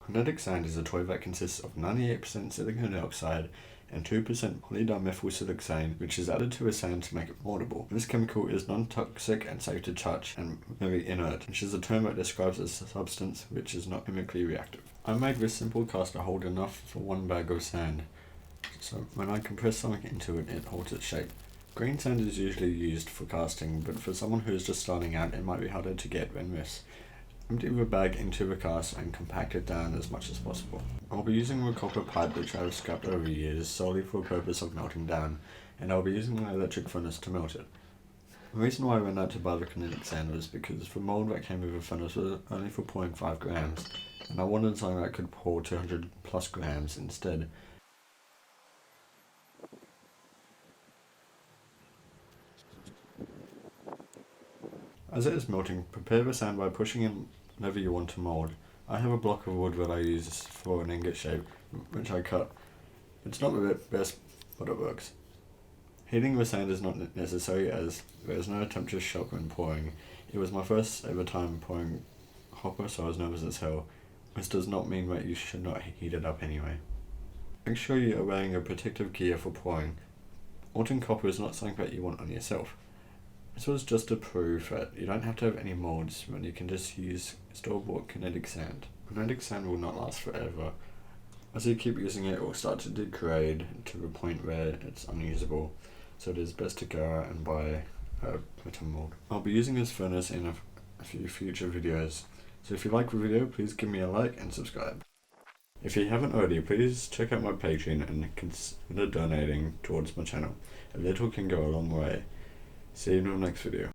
Kinetic sand is a toy that consists of 98% silicon dioxide and 2% polydimethylsiloxane, which is added to a sand to make it moldable. This chemical is non-toxic and safe to touch and very inert, which is a term that describes a substance which is not chemically reactive. I made this simple caster hold enough for 1 bag of sand, so when I compress something into it, it holds its shape. Green sand is usually used for casting, but for someone who is just starting out, it might be harder to get than this. Empty the bag into the cast and compact it down as much as possible. I'll be using a copper pipe which I have scrapped over years solely for the purpose of melting down, and I'll be using an electric furnace to melt it. The reason why I went out to buy the kinetic sand was because the mould that came with the furnace was only for 0.5 grams, and I wanted something that could pour 200 plus grams instead. As it is melting, prepare the sand by pushing in whatever you want to mould. I have a block of wood that I use for an ingot shape, which I cut. It's not the best, but it works. Heating the sand is not necessary as there is no temperature shock when pouring. It was my first ever time pouring copper, so I was nervous as hell. This does not mean that you should not heat it up anyway. Make sure you are wearing a protective gear for pouring. Molten copper is not something that you want on yourself. This was just to prove that you don't have to have any moulds when you can just use store-bought kinetic sand. Kinetic sand will not last forever. As you keep using it, it will start to degrade to the point where it's unusable, so it is best to go out and buy a better mould. I'll be using this furnace in a few future videos, so if you like the video, please give me a like and subscribe. If you haven't already, please check out my Patreon and consider donating towards my channel. A little can go a long way. See you in the next video.